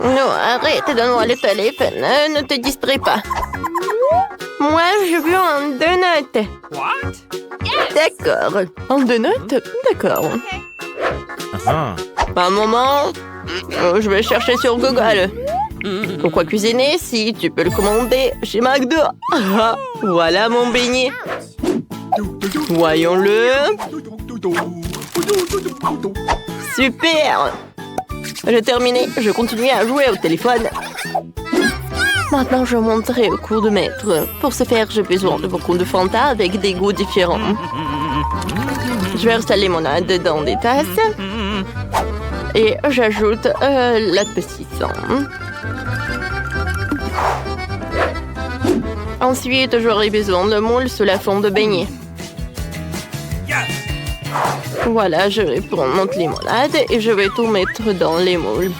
Non, arrête, donne-moi le téléphone. Ne te distrais pas. Moi, je veux un donut. D'accord. Un donut? D'accord. Un moment. Je vais chercher sur Google. Pourquoi cuisiner si tu peux le commander chez McDo? Ah, voilà mon beignet. Voyons-le. Super. J'ai terminé. Je continue à jouer au téléphone. Maintenant, je monterai au cours de maître. Pour ce faire, j'ai besoin de beaucoup de Fanta avec des goûts différents. Je verse la limonade dans des tasses. Et j'ajoute l'adoucissant. Ensuite, j'aurai besoin de moule sous la forme de beignet. Voilà, je vais prendre notre limonade et je vais tout mettre dans les moules.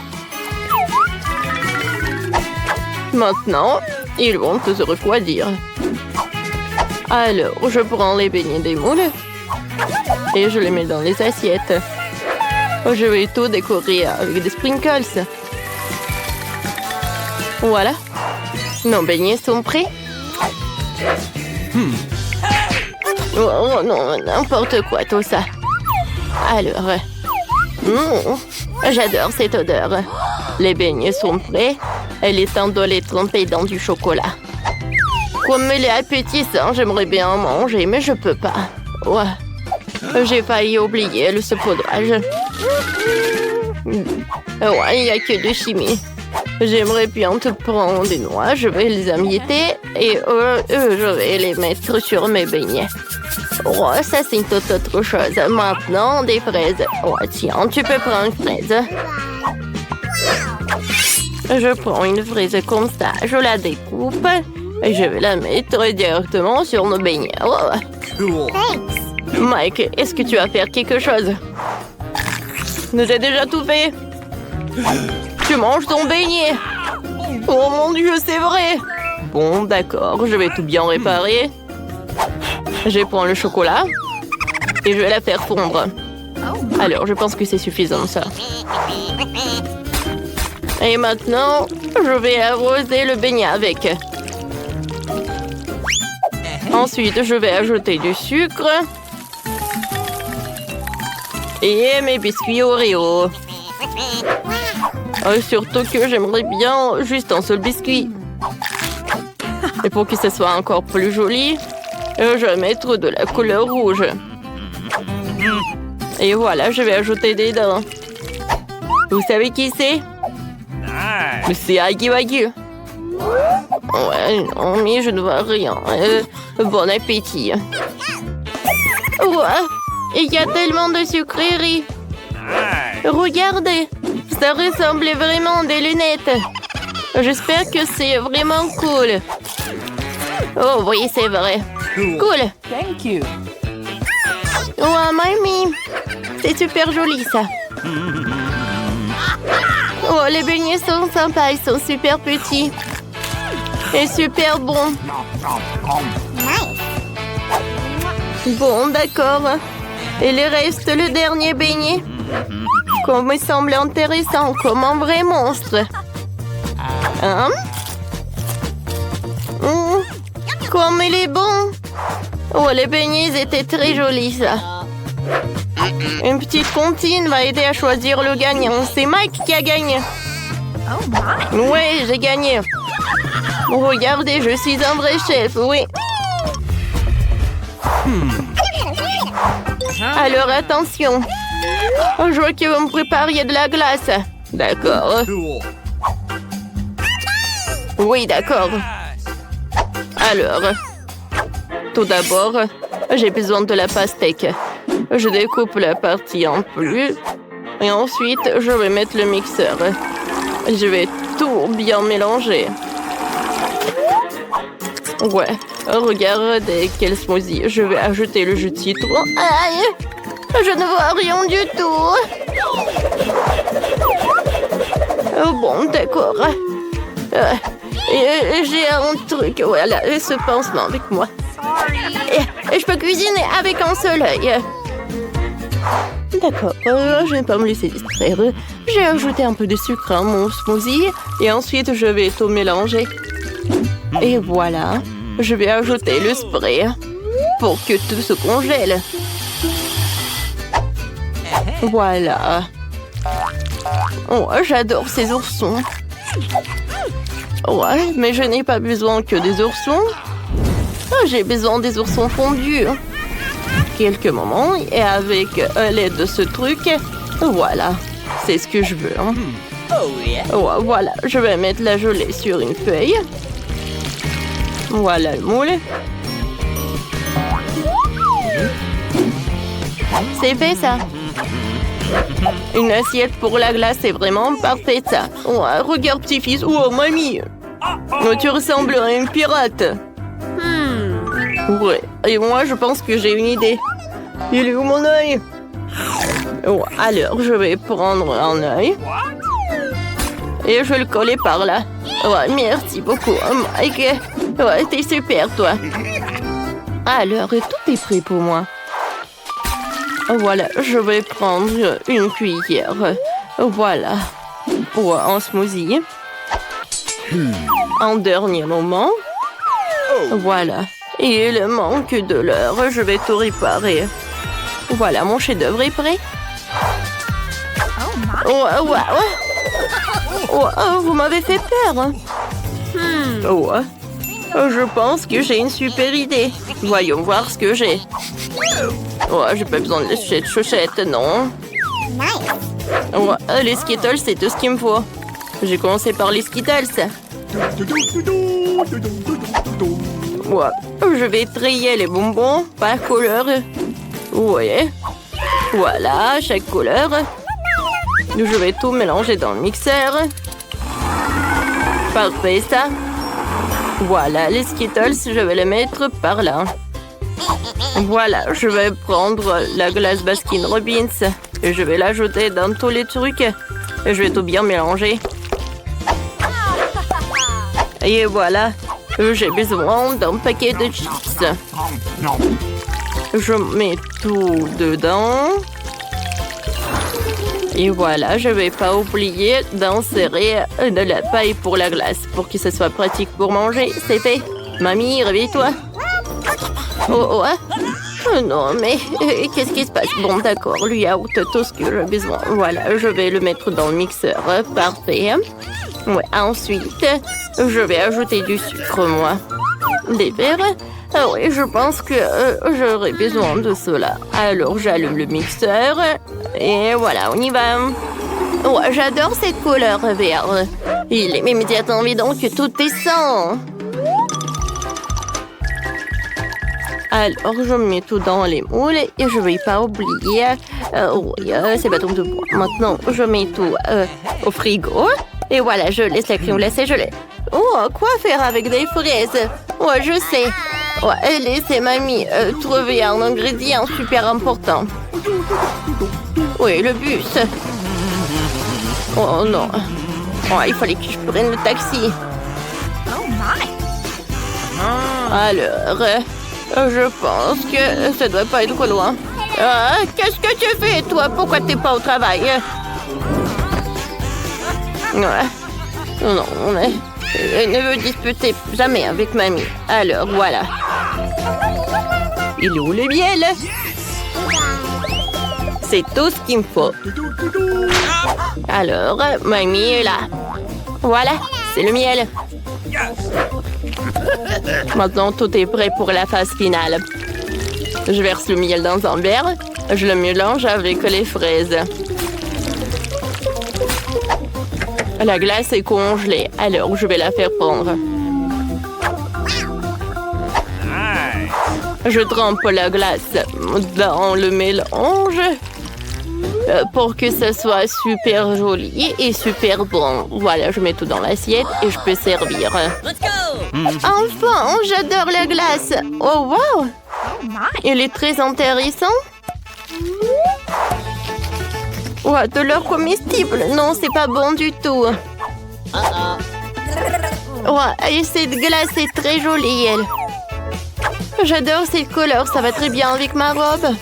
Maintenant, ils vont se refroidir. Alors, je prends les beignets des moules et je les mets dans les assiettes. Je vais tout décorer avec des sprinkles. Voilà. Nos beignets sont prêts. Oh non, n'importe quoi tout ça. Alors, j'adore cette odeur. Les beignets sont prêts. Il est temps de les tremper dans du chocolat. Comme il est appétissant, j'aimerais bien en manger, mais je peux pas. Ouais. J'ai failli oublier le saupoudrage. Ouais, il n'y a que de chimie. J'aimerais bien te prendre des noix, je vais les emietter et je vais les mettre sur mes beignets. Oh, ça c'est une toute autre chose. Maintenant, des fraises. Oh, tiens, tu peux prendre une fraise. Je prends une fraise comme ça, je la découpe et je vais la mettre directement sur nos beignets. Oh. Mike, est-ce que tu vas faire quelque chose? J'ai déjà tout fait. Tu manges ton beignet. Oh mon Dieu, c'est vrai. Bon, d'accord, je vais tout bien réparer. Je prends le chocolat et je vais la faire fondre. Alors, je pense que c'est suffisant, ça. Et maintenant, je vais arroser le beignet avec. Ensuite, je vais ajouter du sucre. Et mes biscuits Oreo. Surtout que j'aimerais bien juste un seul biscuit. Et pour que ce soit encore plus joli, je vais mettre de la couleur rouge. Et voilà, je vais ajouter des dents. Vous savez qui c'est? C'est Aggy Wagyu. Ouais, non, mais je ne vois rien. Bon appétit. Ouais, il y a tellement de sucreries. Regardez, ça ressemble vraiment à des lunettes. J'espère que c'est vraiment cool. Oh oui, c'est vrai. Cool. Thank you. Oh, mamie, c'est super joli ça. Oh, les beignets sont sympas, ils sont super petits. Et super bons. Bon, d'accord. Il reste le dernier beignet. Comme il semble intéressant, comme un vrai monstre. Hein? Comme il est bon. Oh, les beignets ils étaient très jolis, ça. Une petite comptine va aider à choisir le gagnant. C'est Mike qui a gagné. Oui, j'ai gagné. Regardez, je suis un vrai chef, oui. Alors, attention. Je vois que vous me prépariez de la glace. D'accord. Oui, d'accord. Alors, tout d'abord, j'ai besoin de la pastèque. Je découpe la partie en plus. Et ensuite, je vais mettre le mixeur. Je vais tout bien mélanger. Ouais, regardez quel smoothie. Je vais ajouter le jus de citron. Aïe! Je ne vois rien du tout. Bon, d'accord. J'ai un truc, voilà, ce pansement avec moi. Et je peux cuisiner avec un seul œil. D'accord, je ne vais pas me laisser distraire. J'ai ajouté un peu de sucre à mon smoothie et ensuite je vais tout mélanger. Et voilà, je vais ajouter le spray pour que tout se congèle. Voilà. Oh, j'adore ces oursons. Ouais, mais je n'ai pas besoin que des oursons. Oh, j'ai besoin des oursons fondus. Quelques moments et avec l'aide de ce truc, voilà, c'est ce que je veux. Hein. Oh, voilà, je vais mettre la gelée sur une feuille. Voilà le moule. C'est fait ça. Une assiette pour la glace, c'est vraiment parfait ça. Oh, regarde petit-fils. Oh, mamie. Oh, tu ressembles à une pirate. Ouais, et moi je pense que j'ai une idée. Il est où mon œil? Oh, alors je vais prendre un œil. Et je vais le coller par là. Ouais, merci beaucoup, Mike. Ouais, t'es super, toi. Alors, tout est prêt pour moi. Voilà, je vais prendre une cuillère. Voilà, pour un smoothie. En dernier moment. Voilà. Et il manque de l'heure, je vais tout réparer. Voilà, mon chef-d'œuvre est prêt. Vous m'avez fait peur. Je pense que j'ai une super idée. Voyons voir ce que j'ai. J'ai pas besoin de cette chaussette, non. Les Skittles, c'est tout ce qu'il me faut. J'ai commencé par les Skittles. Je vais trier les bonbons par couleur. Ouais. Voilà, chaque couleur. Je vais tout mélanger dans le mixeur. Parfait, ça. Voilà, les Skittles, je vais les mettre par là. Voilà, je vais prendre la glace Baskin Robbins et je vais l'ajouter dans tous les trucs. Et je vais tout bien mélanger. Et voilà, j'ai besoin d'un paquet de chips. Je mets tout dedans. Et voilà, je vais pas oublier d'insérer de la paille pour la glace pour que ce soit pratique pour manger. C'est fait. Mamie, réveille-toi. Oh, non, mais qu'est-ce qui se passe? Bon, d'accord, lui a tout ce que j'ai besoin. Voilà, je vais le mettre dans le mixeur. Parfait. Ouais, ensuite, je vais ajouter du sucre, moi. Des verres. Ah oui, je pense que j'aurai besoin de cela. Alors, j'allume le mixeur. Et voilà, on y va. Ouais, j'adore cette couleur vert. Il est immédiatement évident que tout est sain. Alors, je mets tout dans les moules et je ne vais pas oublier. C'est pas tout de bois. Maintenant, je mets tout au frigo. Et voilà, je laisse la crème glacée, je laisse. Oh, quoi faire avec des fraises? Ouais, je sais. Ouais, laissez mamie trouver un ingrédient super important. Oui, le bus. Oh non. Il fallait que je prenne le taxi. Alors, je pense que ça doit pas être loin. Qu'est-ce que tu fais, toi? Pourquoi t'es pas au travail? Ouais. Non, mais ne veux disputer jamais avec mamie. Alors, voilà. Il est où le miel? C'est tout ce qu'il me faut. Alors, mamie est là. Voilà, c'est le miel. Maintenant, tout est prêt pour la phase finale. Je verse le miel dans un verre. Je le mélange avec les fraises. La glace est congelée, alors je vais la faire fondre. Je trempe la glace dans le mélange pour que ça soit super joli et super bon. Voilà, je mets tout dans l'assiette et je peux servir. Enfin, j'adore la glace. Oh, wow! Il est très intéressant. Ouais, de l'or comestible. Non, c'est pas bon du tout. Ouais, et cette glace est très jolie, elle. J'adore cette couleur, ça va très bien avec ma robe.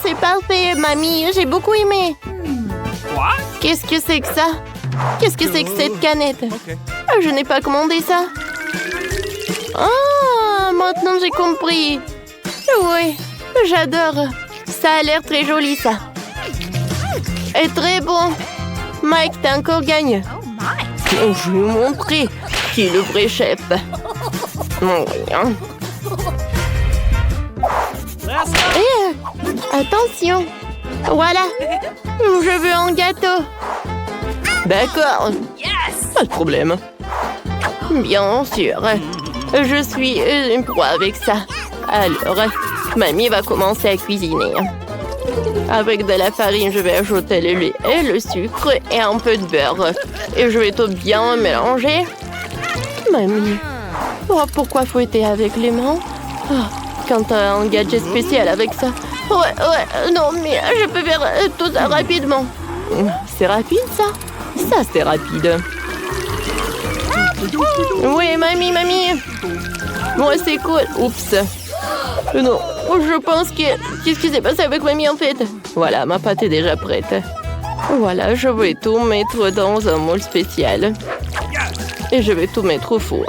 C'est parfait, mamie, j'ai beaucoup aimé. Qu'est-ce que c'est que ça? Qu'est-ce que c'est que cette canette? Je n'ai pas commandé ça. Ah, maintenant j'ai compris. Oui, j'adore. Ça a l'air très joli, ça. Et très bon. Mike, t'as encore gagné. Je vais vous montrer qui est le vrai chef. Oui, hein. Attention. Voilà. Je veux un gâteau. D'accord. Pas de problème. Bien sûr. Je suis une proie avec ça. Alors, mamie va commencer à cuisiner. Avec de la farine, je vais ajouter le lait et le sucre et un peu de beurre. Et je vais tout bien mélanger. Mamie, pourquoi fouetter avec les mains? Quand t'as un gadget spécial avec ça. Ouais, non, mais je peux faire tout ça rapidement. C'est rapide, ça? Ça, c'est rapide. Oui, mamie. Moi, c'est cool. Oups. Non, je pense que... Qu'est-ce qui s'est passé avec mamie, en fait? Voilà, ma pâte est déjà prête. Voilà, je vais tout mettre dans un moule spécial. Et je vais tout mettre au four.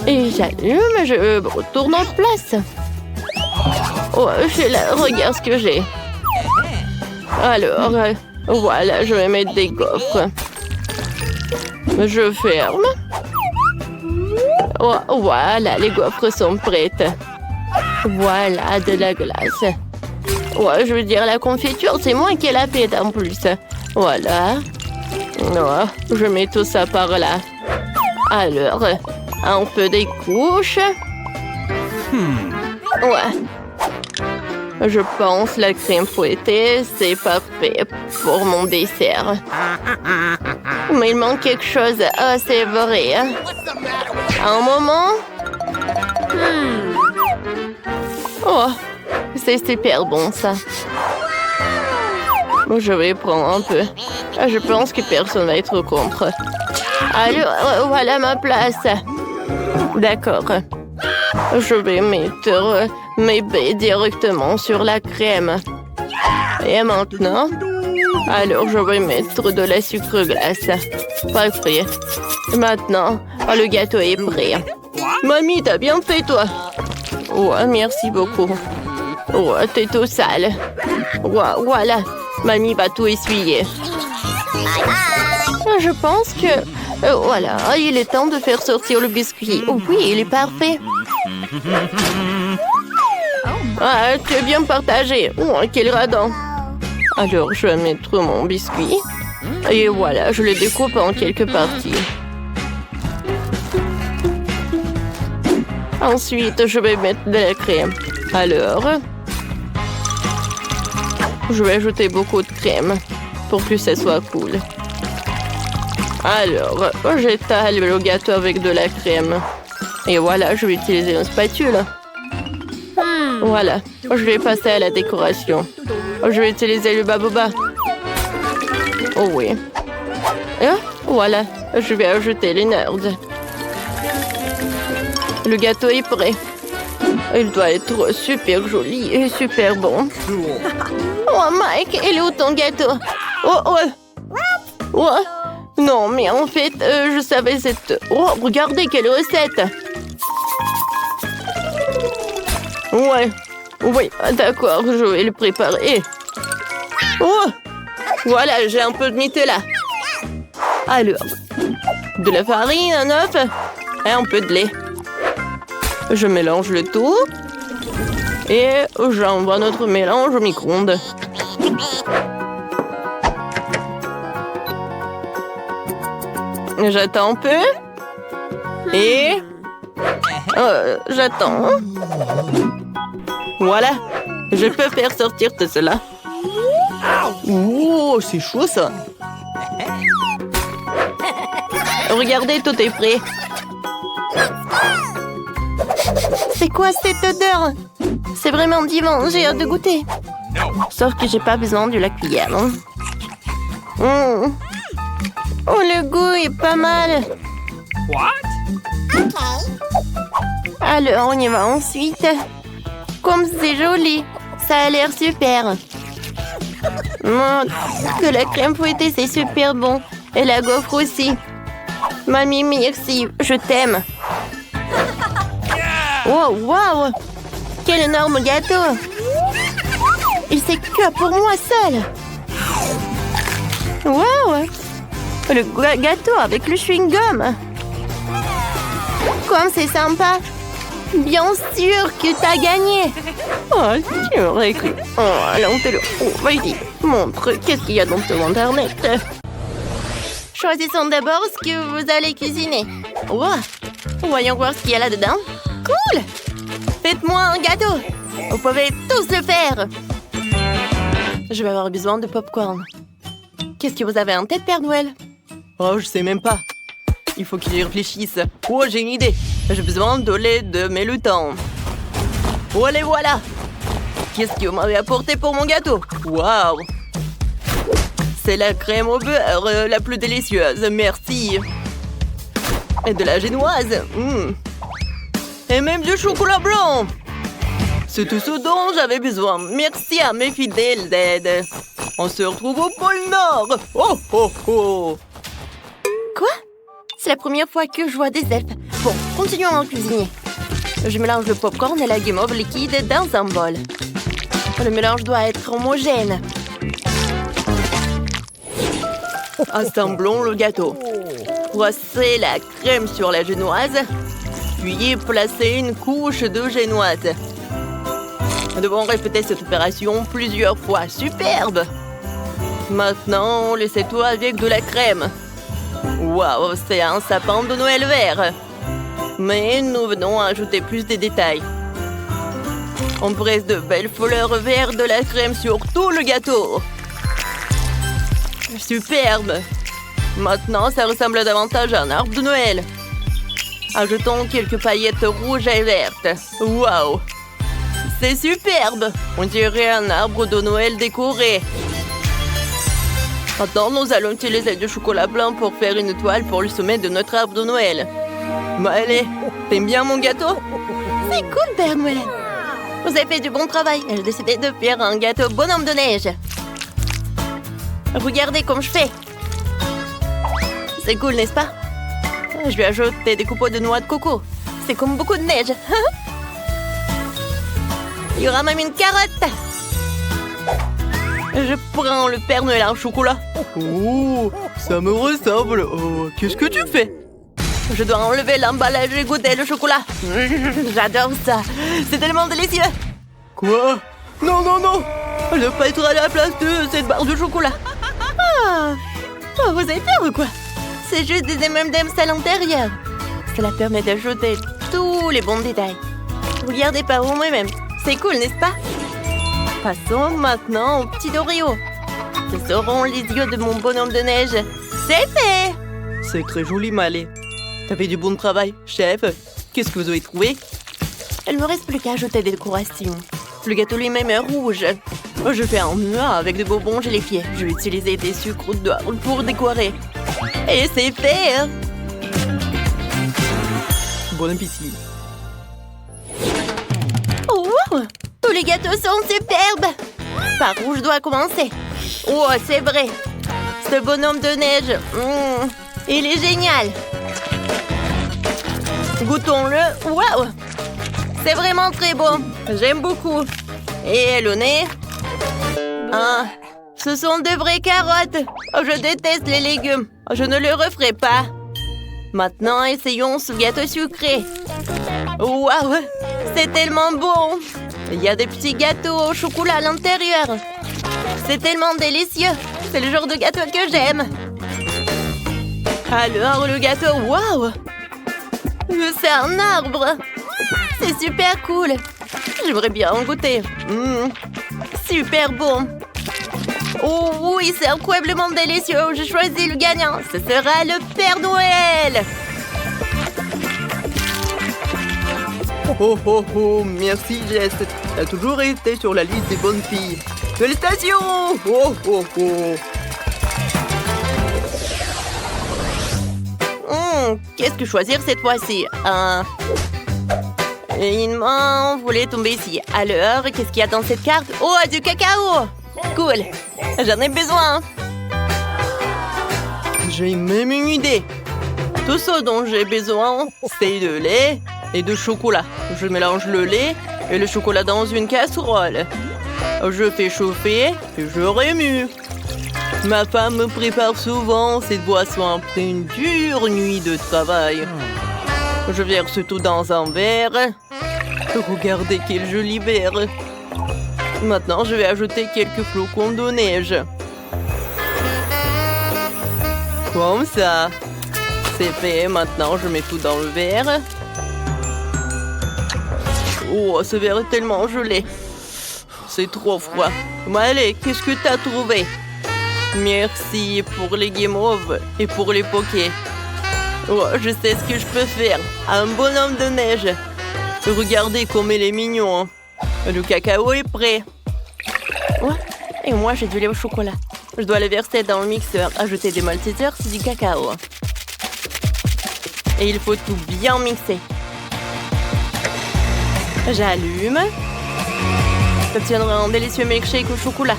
Et j'allume, je retourne en place. Oh, regarde ce que j'ai. Alors, voilà, je vais mettre des gaufres. Je ferme. Oh, voilà, les gaufres sont prêtes. Voilà, de la glace. Ouais, je veux dire, la confiture, c'est moi qui la faite en plus. Voilà. Oh, je mets tout ça par là. Alors, un peu des couches. Ouais. Je pense la crème fouettée, c'est parfait pour mon dessert. Mais il manque quelque chose. Ah, c'est vrai. Un moment. Oh, c'est super bon, ça. Je vais prendre un peu. Je pense que personne va être contre. Alors, voilà ma place. D'accord. Je vais mettre mes baies directement sur la crème. Et maintenant, alors je vais mettre de la sucre glace. Parfait. Maintenant, le gâteau est prêt. Mamie, t'as bien fait, toi. Ouais, merci beaucoup. Ouais, t'es tout sale. Ouais, voilà. Mamie va tout essuyer. Je pense que... voilà, il est temps de faire sortir le biscuit. Oh, oui, il est parfait. Ah, tu es bien partagé. Oh, quel radin. Alors, je vais mettre mon biscuit. Et voilà, je le découpe en quelques parties. Ensuite, je vais mettre de la crème. Alors, je vais ajouter beaucoup de crème pour que ça soit cool. Alors, j'étale le gâteau avec de la crème. Et voilà, je vais utiliser une spatule. Voilà, je vais passer à la décoration. Je vais utiliser le baboba. Oh oui. Et voilà, je vais ajouter les nerds. Le gâteau est prêt. Il doit être super joli et super bon. Oh Mike, il est où ton gâteau? Oh. Non, mais en fait, je savais cette... Oh, regardez quelle recette! Ouais, oui, d'accord, je vais le préparer. Oh, voilà, j'ai un peu de Nutella. Alors, de la farine, un œuf et un peu de lait. Je mélange le tout et j'envoie notre mélange au micro-ondes. J'attends un peu. Et... j'attends. Voilà. Je peux faire sortir tout cela. Oh, c'est chaud, ça. Regardez, tout est prêt. C'est quoi cette odeur? C'est vraiment divin. J'ai hâte de goûter. Sauf que j'ai pas besoin de la cuillère. Oh, le goût est pas mal. Alors, on y va ensuite. Comme c'est joli. Ça a l'air super. De la crème fouettée, c'est super bon. Et la gaufre aussi. Mamie, merci. Je t'aime. Oh, wow! Quel énorme gâteau! Il c'est que pour moi seul. Wow! Le gâteau avec le chewing-gum. Comme c'est sympa. Bien sûr que t'as gagné. Oh, tu aurais cru. Oh, allons, oh, vas-y, montre. Qu'est-ce qu'il y a dans ton internet? Choisissons d'abord ce que vous allez cuisiner. Wow. Voyons voir ce qu'il y a là-dedans. Cool! Faites-moi un gâteau. Vous pouvez tous le faire. Je vais avoir besoin de popcorn. Qu'est-ce que vous avez en tête, Père Noël? Oh, je sais même pas. Il faut qu'il y réfléchisse. Oh, j'ai une idée. J'ai besoin de lait de Mélutin. Oh, les voilà. Qu'est-ce que vous m'avez apporté pour mon gâteau? Waouh! C'est la crème au beurre la plus délicieuse. Merci. Et de la génoise. Et même du chocolat blanc. C'est tout ce dont j'avais besoin. Merci à mes fidèles d'aide. On se retrouve au pôle Nord. Oh, oh, oh. Quoi? C'est la première fois que je vois des elfes. Bon, continuons à cuisiner. Je mélange le popcorn et la guimauve liquide dans un bol. Le mélange doit être homogène. Assemblons le gâteau. Placez la crème sur la génoise. Puis placez une couche de génoise. Nous devons répéter cette opération plusieurs fois. Superbe! Maintenant, laissez tout avec de la crème. Waouh, c'est un sapin de Noël vert. Mais nous venons ajouter plus de détails. On presse de belles fleurs vertes de la crème sur tout le gâteau. Superbe! Maintenant, ça ressemble davantage à un arbre de Noël. Ajoutons quelques paillettes rouges et vertes. Waouh! C'est superbe! On dirait un arbre de Noël décoré. Maintenant, nous allons utiliser du chocolat blanc pour faire une toile pour le sommet de notre arbre de Noël. Allez, t'aimes bien mon gâteau? C'est cool, Père Noël. Vous avez fait du bon travail. J'ai décidé de faire un gâteau bonhomme de neige. Regardez comme je fais. C'est cool, n'est-ce pas? Je vais ajouter des copeaux de noix de coco. C'est comme beaucoup de neige. Il y aura même une carotte. Je prends le Père Noël en chocolat. Oh, ça me ressemble. Oh, qu'est-ce que tu fais? Je dois enlever l'emballage et goûter le chocolat. J'adore ça. C'est tellement délicieux. Quoi? Non, non, non. Je ne veux pas être à la place de cette barre de chocolat. Oh, vous avez peur ou quoi? C'est juste des M&M's à l'intérieur. Cela permet d'ajouter tous les bons détails. Regardez par vous-même. C'est cool, n'est-ce pas? Passons maintenant aux petits Oreos. Ce seront les yeux de mon bonhomme de neige. C'est fait! C'est très joli, Malé. T'as fait du bon travail, chef. Qu'est-ce que vous avez trouvé? Il ne me reste plus qu'à ajouter des décorations. Le gâteau lui-même est rouge. Je fais un mur avec des bonbons gélifiés. Je vais utiliser des sucres d'or pour décorer. Et c'est fait! Bon appétit. Oh! Tous les gâteaux sont superbes! Par où je dois commencer? Oh, c'est vrai! Ce bonhomme de neige, il est génial! Goûtons-le! Waouh! C'est vraiment très beau! J'aime beaucoup! Et le nez? Ah, ce sont de vraies carottes! Oh, je déteste les légumes! Je ne le referai pas! Maintenant, essayons ce gâteau sucré! Waouh! C'est tellement bon! Il y a des petits gâteaux au chocolat à l'intérieur. C'est tellement délicieux. C'est le genre de gâteau que j'aime. Alors, le gâteau, waouh! C'est un arbre. C'est super cool. J'aimerais bien en goûter. Super bon. Oh oui, c'est incroyablement délicieux. J'ai choisi le gagnant. Ce sera le Père Noël. Oh, oh, oh, merci, Jess. T'as toujours été sur la liste des bonnes filles. Félicitations! Oh, oh, oh. Qu'est-ce que choisir cette fois-ci? Et une main voulait tomber ici. Alors, qu'est-ce qu'il y a dans cette carte? Oh, du cacao! Cool! J'en ai besoin! J'ai même une idée! Tout ce dont j'ai besoin, c'est de lait et de chocolat. Je mélange le lait et le chocolat dans une casserole. Je fais chauffer et je remue. Ma femme me prépare souvent cette boisson après une dure nuit de travail. Je verse tout dans un verre. Regardez quel joli verre. Maintenant, je vais ajouter quelques flocons de neige. Comme ça. C'est fait. Maintenant, je mets tout dans le verre. Oh, ce verre est tellement gelé. C'est trop froid. Bon, allez, qu'est-ce que t'as trouvé? Merci pour les guimauves et pour les pokés. Oh, je sais ce que je peux faire. Un bonhomme de neige. Regardez comme il est mignon. Le cacao est prêt. Ouais. Et moi, j'ai du lait au chocolat. Je dois le verser dans le mixeur. Ajouter des maltesers, c'est du cacao. Et il faut tout bien mixer. J'allume. J'obtiendrai un délicieux milkshake au chocolat.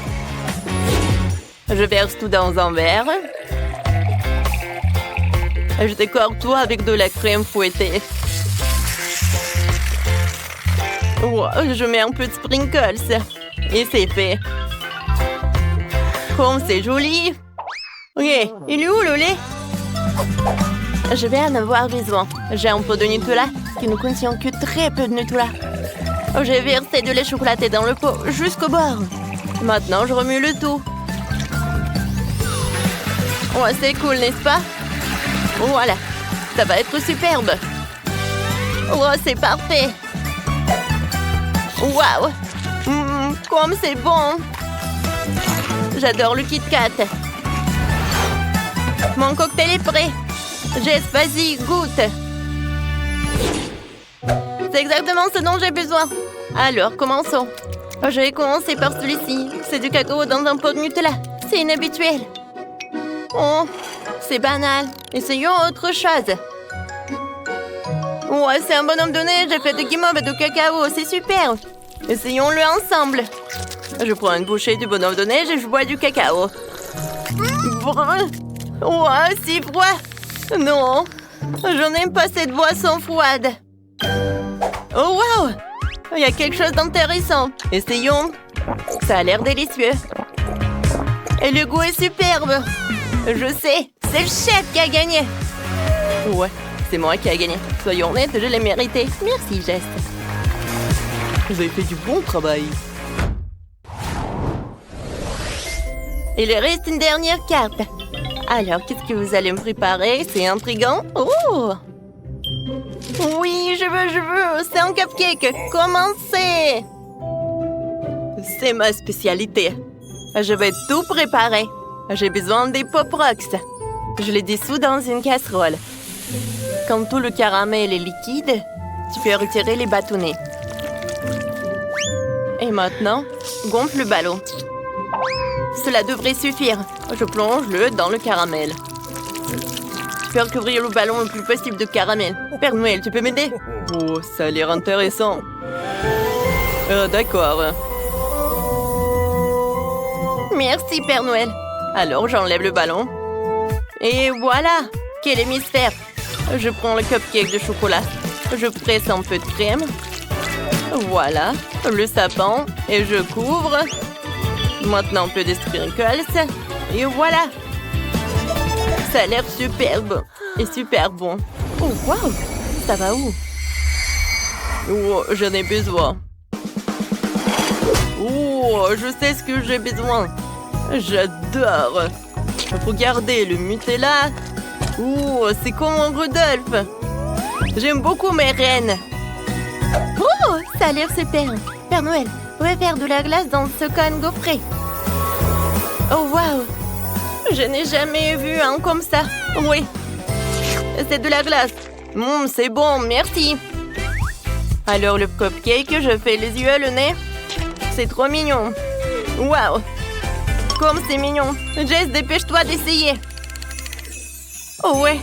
Je verse tout dans un verre. Je décore tout avec de la crème fouettée. Wow, je mets un peu de sprinkles. Et c'est fait. Comme c'est joli. Ok, il est où le lait? Je vais en avoir besoin. J'ai un pot de Nutella qui ne contient que très peu de Nutella. J'ai versé de lait chocolaté dans le pot jusqu'au bord. Maintenant, je remue le tout. Ouais, c'est cool, n'est-ce pas? Voilà, ça va être superbe. Oh, c'est parfait. Waouh, comme c'est bon. J'adore le Kit Kat. Mon cocktail est prêt. Jess, vas-y, goûte. C'est exactement ce dont j'ai besoin. Alors, commençons. Je vais commencer par celui-ci. C'est du cacao dans un pot de Nutella. C'est inhabituel. Oh, c'est banal. Essayons autre chose. Ouais, c'est un bonhomme de neige fait de guimauve et de cacao. C'est super. Essayons-le ensemble. Je prends une bouchée du bonhomme de neige et je bois du cacao. Ouais, c'est froid. Non, je n'aime pas cette boisson froide. Oh, wow! Il y a quelque chose d'intéressant. Essayons. Ça a l'air délicieux. Et le goût est superbe. Je sais, c'est le chef qui a gagné. Ouais, c'est moi qui a gagné. Soyons honnêtes, je l'ai mérité. Merci, Jess. Vous avez fait du bon travail. Il reste une dernière carte. Alors, qu'est-ce que vous allez me préparer? C'est intriguant. Oh! Oui, je veux. C'est un cupcake. Commencez! C'est ma spécialité. Je vais tout préparer. J'ai besoin des Pop Rocks. Je les dissous dans une casserole. Quand tout le caramel est liquide, tu peux retirer les bâtonnets. Et maintenant, gonfle le ballon. Cela devrait suffire. Je plonge-le dans le caramel. Tu peux recouvrir le ballon le plus possible de caramel. Père Noël, tu peux m'aider? Oh, ça a l'air intéressant. D'accord. Merci, Père Noël. Alors, j'enlève le ballon. Et voilà! Quel hémisphère! Je prends le cupcake de chocolat. Je presse un peu de crème. Voilà, le sapin. Et je couvre. Maintenant, un peu de sprinkles. Et voilà! Ça a l'air superbe. Et super bon. Oh, wow! Ça va où? Oh, j'en ai besoin. Oh, je sais ce que j'ai besoin. J'adore. Regardez le Nutella. Oh, c'est comme un Rudolph. J'aime beaucoup mes reines. Oh, ça a l'air super. Père Noël, on va faire de la glace dans ce cône gaufré. Oh, wow. Je n'ai jamais vu un comme ça. Oui. C'est de la glace. C'est bon, merci. Alors, le cupcake, je fais les yeux, le nez. C'est trop mignon. Wow. Comme c'est mignon. Jess, dépêche-toi d'essayer. Oh ouais,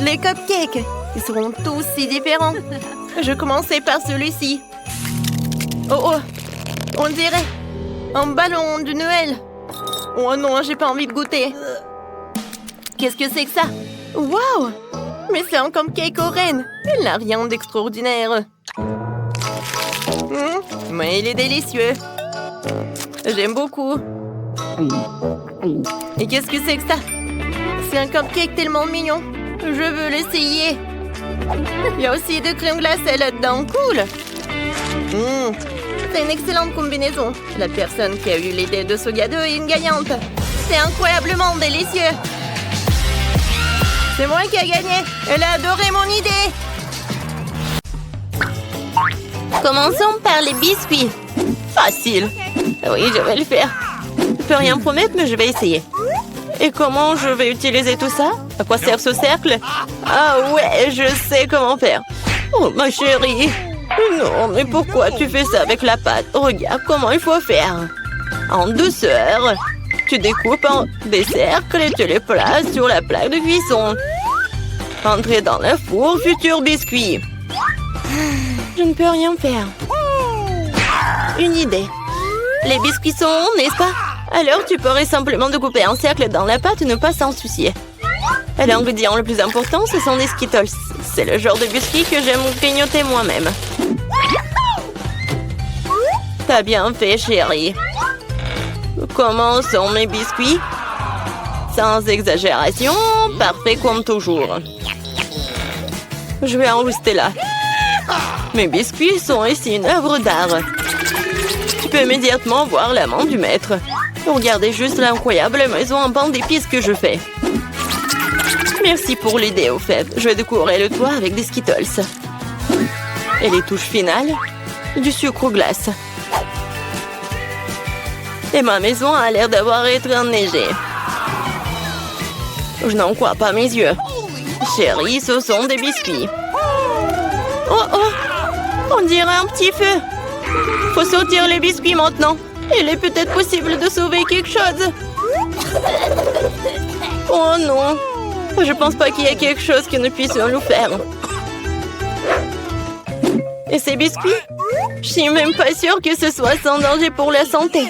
les cupcakes. Ils seront tous si différents. Je commençais par celui-ci. Oh, on dirait un ballon de Noël. Oh non, j'ai pas envie de goûter. Qu'est-ce que c'est que ça? Waouh! Mais c'est un cupcake aux rennes. Il n'a rien d'extraordinaire. Mais il est délicieux. J'aime beaucoup. Et qu'est-ce que c'est que ça? C'est un cupcake tellement mignon. Je veux l'essayer. Il y a aussi de crème glacée là-dedans. Cool! C'est une excellente combinaison. La personne qui a eu l'idée de ce gâteau est une gagnante. C'est incroyablement délicieux. C'est moi qui ai gagné. Elle a adoré mon idée. Commençons par les biscuits. Facile. Oui, je vais le faire. Je peux rien promettre, mais je vais essayer. Et comment je vais utiliser tout ça? À quoi sert ce cercle? Ah ouais, je sais comment faire. Oh, ma chérie. Non, mais pourquoi tu fais ça avec la pâte? Regarde comment il faut faire. En douceur. Tu découpes en des cercles et tu les places sur la plaque de cuisson. Entrez dans le four, futur biscuit. Je ne peux rien faire. Une idée. Les biscuits sont ronds, n'est-ce pas? Alors tu pourrais simplement découper un cercle dans la pâte et ne pas s'en soucier. Et l'ingrédient le plus important, ce sont des Skittles. C'est le genre de biscuits que j'aime grignoter moi-même. T'as bien fait, chérie. Comment sont mes biscuits? Sans exagération, parfait comme toujours. Je vais en rester là. Mes biscuits sont ici une œuvre d'art. Tu peux immédiatement voir la main du maître. Regardez juste l'incroyable maison en pain d'épices que je fais. Merci pour l'idée, au fait. Je vais décorer le toit avec des Skittles. Et les touches finales, du sucre glace. Et ma maison a l'air d'avoir été enneigée. Je n'en crois pas mes yeux. Chérie, ce sont des biscuits. Oh oh! On dirait un petit feu. Faut sortir les biscuits maintenant. Il est peut-être possible de sauver quelque chose. Oh non! Je pense pas qu'il y ait quelque chose que nous puissions nous faire. Et ces biscuits? Je suis même pas sûre que ce soit sans danger pour la santé.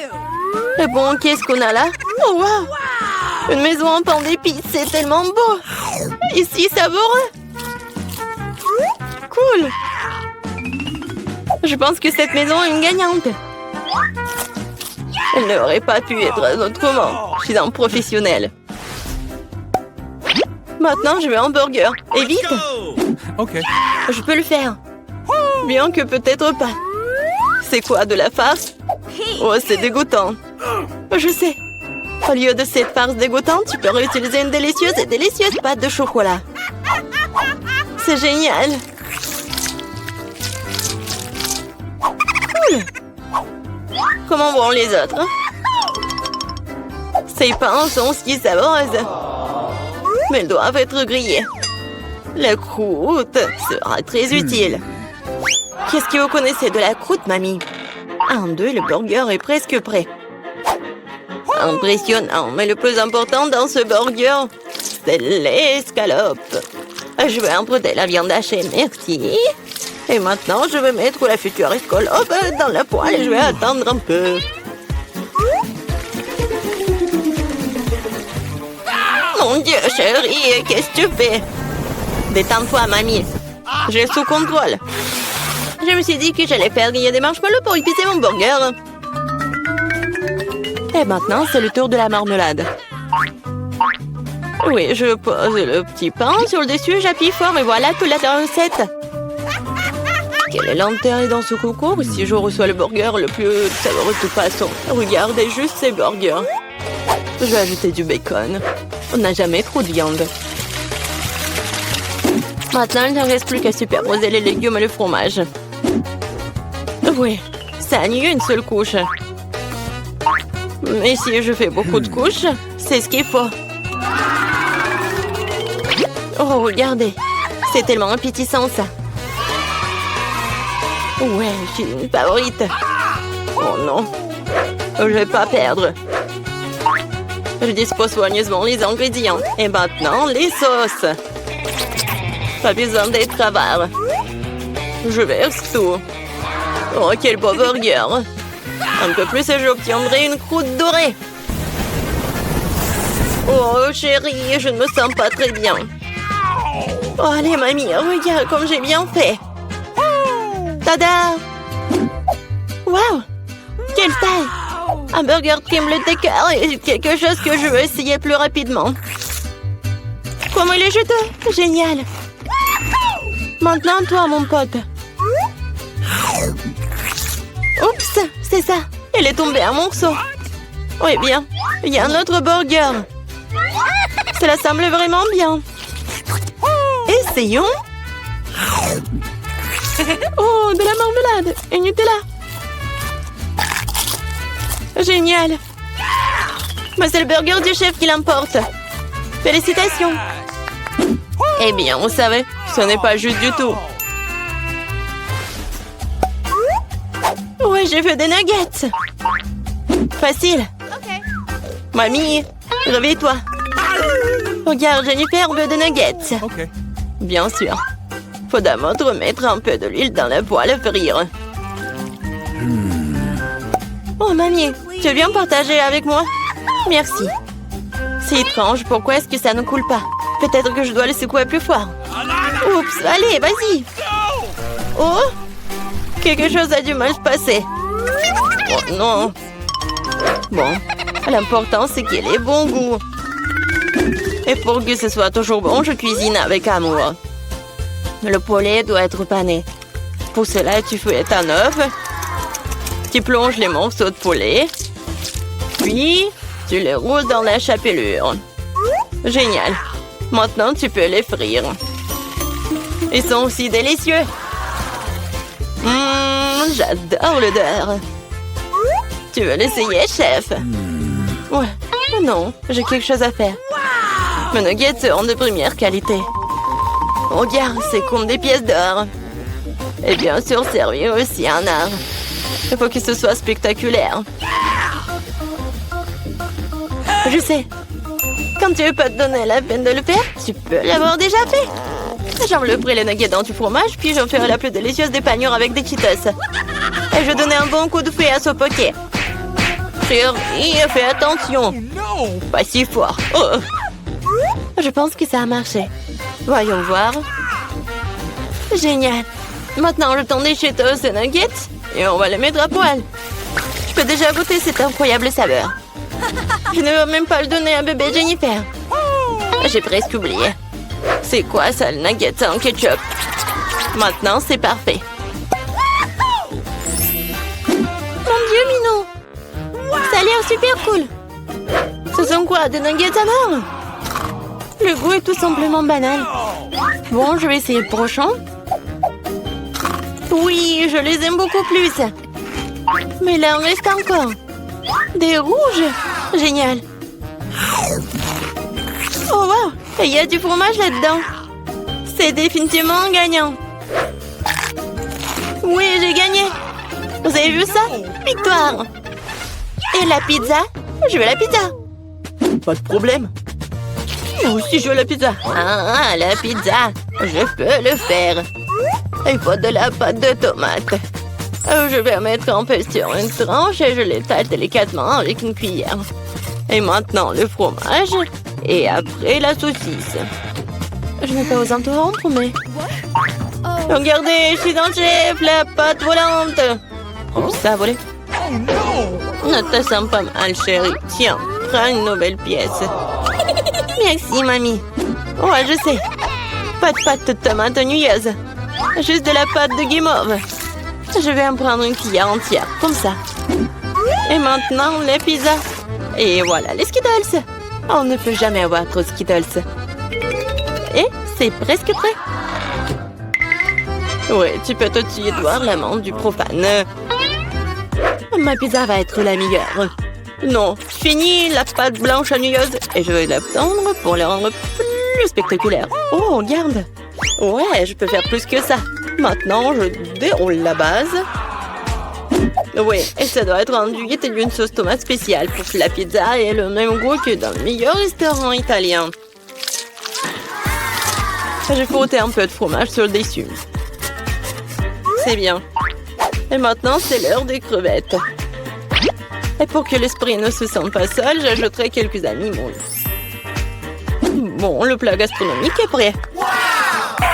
Et bon, qu'est-ce qu'on a là? Oh wow! Une maison en pain d'épices, c'est tellement beau! Ici, savoureux! Cool! Je pense que cette maison est une gagnante. Elle n'aurait pas pu être autrement. Je suis un professionnel. Maintenant, je veux un burger. Et vite! Ok. Je peux le faire. Bien que peut-être pas. C'est quoi, de la farce? Oh, c'est dégoûtant. Je sais. Au lieu de cette farce dégoûtante, tu peux réutiliser une délicieuse pâte de chocolat. C'est génial. Cool. Comment vont les autres? Ces pains sont si savoureuses. Mais elles doivent être grillées. La croûte sera très utile. Qu'est-ce que vous connaissez de la croûte, mamie? 1, 2, le burger est presque prêt. Impressionnant, mais le plus important dans ce burger, c'est l'escalope. Je vais emprunter la viande hachée, merci. Et maintenant, je vais mettre la future escalope dans la poêle et je vais attendre un peu. Mon Dieu, chérie, qu'est-ce que tu fais? Détends-toi, mamie. J'ai sous contrôle. Je me suis dit que j'allais faire griller des marshmallows pour épicer mon burger. Et maintenant, c'est le tour de la marmelade. Oui, je pose le petit pain sur le dessus, j'appuie fort et voilà toute la recette. Quelle est l'intérêt dans ce concours si je reçois le burger le plus savoureux de toute façon? Regardez juste ces burgers. Je vais ajouter du bacon. On n'a jamais trop de viande. Maintenant, il ne reste plus qu'à superposer les légumes et le fromage. Oui, ça annule une seule couche. Mais si je fais beaucoup de couches, c'est ce qu'il faut. Oh, regardez. C'est tellement appétissant, ça. Ouais, je suis une favorite. Oh non. Je vais pas perdre. Je dispose soigneusement les ingrédients. Et maintenant, les sauces. Pas besoin d'être avare. Je verse tout. Oh, quel beau burger. Un peu plus et j'obtiendrai une croûte dorée. Oh, chérie, je ne me sens pas très bien. Oh, allez, mamie, regarde comme j'ai bien fait. Tada! Waouh! Quelle taille! Un burger Kremlin d'écart est quelque chose que je veux essayer plus rapidement. Comment il est juteux! Génial! Maintenant, toi, mon pote. Oups, c'est ça. Il est tombé un morceau. Oui, bien. Il y a un autre burger. Cela semble vraiment bien. Essayons. Oh, de la marmelade et Nutella. Génial. Mais c'est le burger du chef qui l'emporte. Félicitations. Eh bien, vous savez, ce n'est pas juste du tout. Ouais, j'ai fait des nuggets. Facile. Mamie, réveille-toi. Regarde, Jennifer veut des nuggets. Bien sûr. Faut d'abord remettre un peu de l'huile dans la poêle à frire. Oh, mamie, tu viens partager avec moi? Merci. C'est étrange, pourquoi est-ce que ça ne coule pas? Peut-être que je dois le secouer plus fort. Oups, allez, vas-y. Oh, quelque chose a du mal se passer. Oh non. Bon, l'important c'est qu'il ait bon goût. Et pour que ce soit toujours bon, je cuisine avec amour. Le poulet doit être pané. Pour cela, tu fouettes un œuf. Tu plonges les morceaux de poulet. Puis, tu les roules dans la chapelure. Génial. Maintenant, tu peux les frire. Ils sont aussi délicieux. J'adore l'odeur. Tu veux l'essayer, chef? Ouais. Non, j'ai quelque chose à faire. Mes nuggets seront de première qualité. Regarde, c'est comme des pièces d'or. Et bien sûr, servir aussi un art. Il faut que ce soit spectaculaire. Je sais. Quand tu veux pas te donner la peine de le faire, tu peux l'avoir déjà fait. J'envelopperai les nuggets dans du fromage, puis j'en ferai la plus délicieuse des panures avec des Cheetos. Et je donnerai un bon coup de fouet à ce poké. Chérie, fais attention. Pas si fort. Oh. Je pense que ça a marché. Voyons voir. Génial. Maintenant, je tends des Cheetos et nuggets et on va les mettre à poil. Je peux déjà goûter cette incroyable saveur. Je ne veux même pas le donner à bébé Jennifer. J'ai presque oublié. C'est quoi ça, le nugget en ketchup? Maintenant, c'est parfait. Mon Dieu, Minou! Ça a l'air super cool. Ce sont quoi, des nuggets à mort? Le goût est tout simplement banal. Bon, je vais essayer le prochain. Oui, je les aime beaucoup plus. Mais là, il en reste encore. Des rouges. Génial. Oh, wow. Et il y a du fromage là-dedans. C'est définitivement gagnant. Oui, j'ai gagné. Vous avez vu ça? Victoire. Et la pizza? Je veux la pizza. Pas de problème. Moi aussi, je veux la pizza. Ah, la pizza. Je peux le faire. Il faut de la pâte de tomate. Je vais mettre un peu sur une tranche et je l'étale délicatement avec une cuillère. Et maintenant, le fromage. Et après, la saucisse. Je n'ai pas osé interrompre, mais... Regardez, je suis dans le chef, la pâte volante. Oh, ça a volé. Ne te sens pas mal, chérie. Tiens, prends une nouvelle pièce. Merci, mamie. Ouais, je sais. Pas de pâte de tomate nuyeuse. Juste de la pâte de guimauve. Je vais en prendre une cuillère entière, comme ça. Et maintenant, les pizzas. Et voilà, les Skittles. On ne peut jamais avoir trop de Skittles. Et c'est presque prêt. Oui, tu peux te tuer de voir l'amende du profane. Ma pizza va être la meilleure. Non, fini la pâte blanche ennuyeuse et je vais la tendre pour la rendre plus spectaculaire. Oh, regarde. Ouais, je peux faire plus que ça. Maintenant, je déroule la base. Oui, et ça doit être enduit d'une sauce tomate spéciale pour que la pizza ait le même goût que dans le meilleur restaurant italien. Je vais frotter un peu de fromage sur le dessus. c'est bien. Et maintenant, c'est l'heure des crevettes. Et pour que l'esprit ne se sente pas seul, j'ajouterai quelques animaux. Bon, le plat gastronomique est prêt.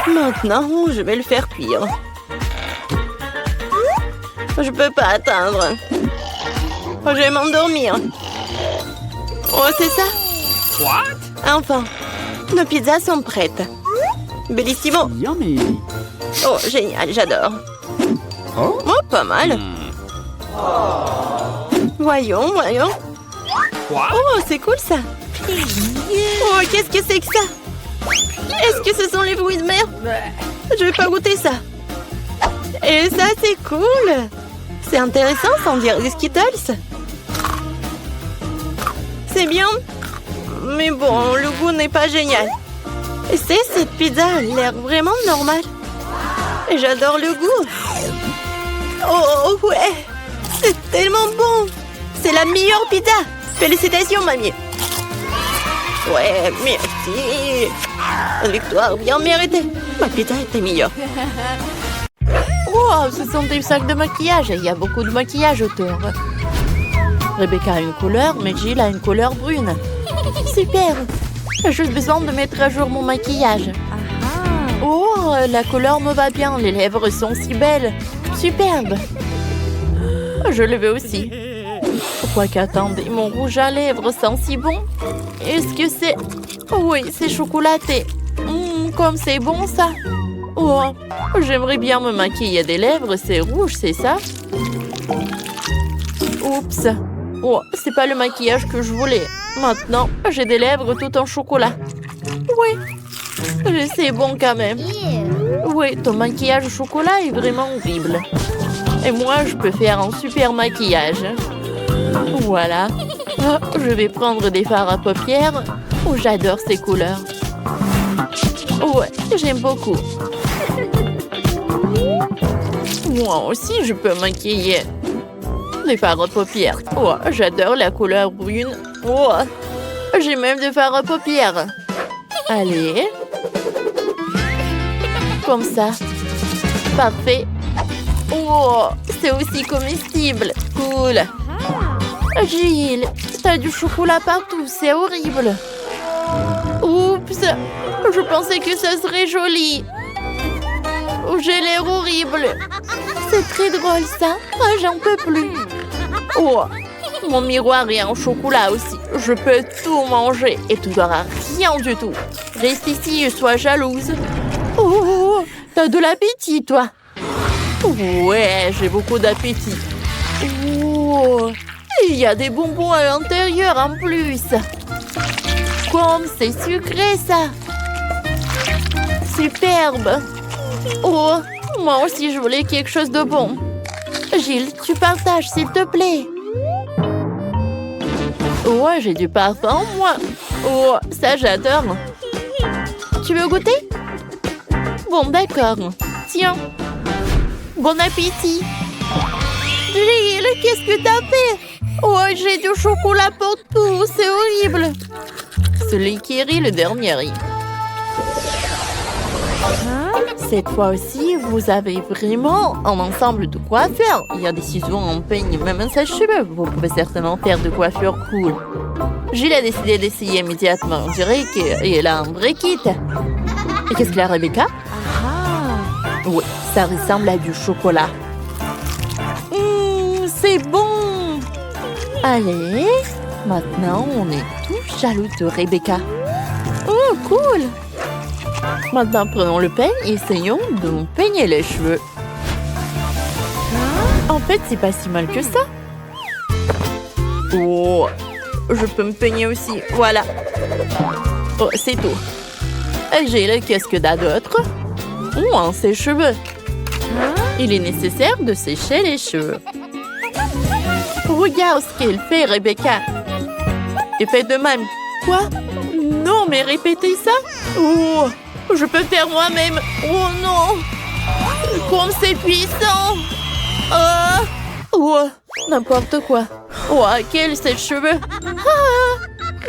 Maintenant, je vais le faire cuire. Je peux pas attendre. Je vais m'endormir. Oh, c'est ça? Enfin, nos pizzas sont prêtes. Bellissimo. Yummy. Oh, génial, j'adore. Oh, pas mal. Voyons. Oh, c'est cool ça. Oh, qu'est-ce que c'est que ça? Est-ce que ce sont les fruits de mer? Je vais pas goûter ça. Et ça, c'est cool. C'est intéressant, sans dire des Skittles. C'est bien. Mais bon, le goût n'est pas génial. Et cette pizza a l'air vraiment normale. Et j'adore le goût. Oh, ouais. C'est tellement bon. C'est la meilleure pizza. Félicitations, mamie. Ouais, merci. Victoire bien méritée. Ma pizza était meilleure. Wow, ce sont des sacs de maquillage. Il y a beaucoup de maquillage autour. Rebecca a une couleur, mais Jill a une couleur brune. Super. J'ai juste besoin de mettre à jour mon maquillage. Oh, la couleur me va bien. Les lèvres sont si belles. Superbe. Je le veux aussi. Quoique, attendez, mon rouge à lèvres sent si bon. Est-ce que c'est... Oui, c'est chocolaté. Comme c'est bon, ça. Oh, j'aimerais bien me maquiller des lèvres. C'est rouge, c'est ça? Oups. Oh, c'est pas le maquillage que je voulais. Maintenant, j'ai des lèvres tout en chocolat. Oui, c'est bon quand même. Oui, ton maquillage au chocolat est vraiment horrible. Et moi, je peux faire un super maquillage. Voilà. Oh, je vais prendre des fards à paupières. Oh, j'adore ces couleurs. Ouais, j'aime beaucoup. Moi aussi, je peux maquiller. Des fards à paupières. Oh, j'adore la couleur brune. Oh, j'ai même des fards à paupières. Allez. Comme ça. Parfait. Oh, c'est aussi comestible. Cool. Jill, t'as du chocolat partout, c'est horrible. Oups, je pensais que ça serait joli. Oh, j'ai l'air horrible. C'est très drôle ça. Oh, j'en peux plus. Oh, mon miroir est en chocolat aussi. Je peux tout manger et tu n'auras rien du tout. Reste ici et sois jalouse. Oh, t'as de l'appétit, toi. Ouais, j'ai beaucoup d'appétit. Oh, il y a des bonbons à l'intérieur en plus. Comme c'est sucré, ça. Superbe. Oh, moi aussi, je voulais quelque chose de bon. Jill, tu partages, s'il te plaît. Ouais, j'ai du parfum, moi. Oh, ça, j'adore. Tu veux goûter? Bon, d'accord. Tiens. Bon appétit. Jill, qu'est-ce que t'as fait? Oh, j'ai du chocolat partout. C'est horrible. Celui qui rit, le dernier rit. Cette fois aussi, vous avez vraiment un ensemble de coiffeurs. Il y a des ciseaux, un peigne, même un sèche-cheveux. Vous pouvez certainement faire de coiffure cool. Jill a décidé d'essayer immédiatement. On dirait qu'elle a un vrai kit. Et qu'est-ce que la Rebecca? Oui, ça ressemble à du chocolat. C'est bon. Allez, maintenant on est tous jaloux de Rebecca. Oh, cool. Maintenant, prenons le peigne et essayons de nous peigner les cheveux. En fait, c'est pas si mal que ça. Oh, je peux me peigner aussi. Voilà. Oh, c'est tout. J'ai qu'est-ce que t'as d'autre? Oh, un sèche-cheveux. Il est nécessaire de sécher les cheveux. Regarde ce qu'elle fait, Rebecca. Et fais de même. Quoi? Non, mais répétez ça. Oh, je peux faire moi-même. Oh non. Comme c'est puissant. Oh, n'importe quoi. Oh, quel sèche-cheveux.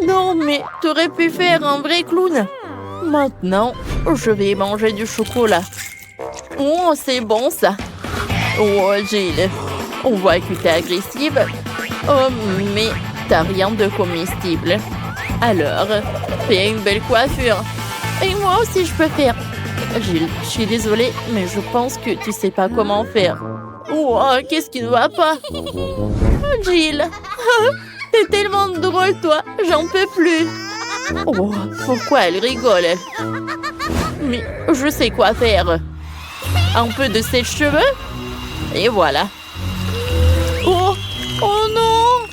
Non, mais tu aurais pu faire un vrai clown. Maintenant, je vais manger du chocolat. Oh, c'est bon ça. Oh, Jill, on voit que t'es agressive. Oh, mais t'as rien de comestible. Alors, fais une belle coiffure. Et moi aussi, je peux faire. Jill, je suis désolée, mais je pense que tu sais pas comment faire. Oh, qu'est-ce qui ne va pas? Jill, t'es tellement drôle, toi. J'en peux plus. Oh, pourquoi elle rigole? Mais je sais quoi faire. Un peu de sèche-cheveux. Et voilà. Oh, oh non!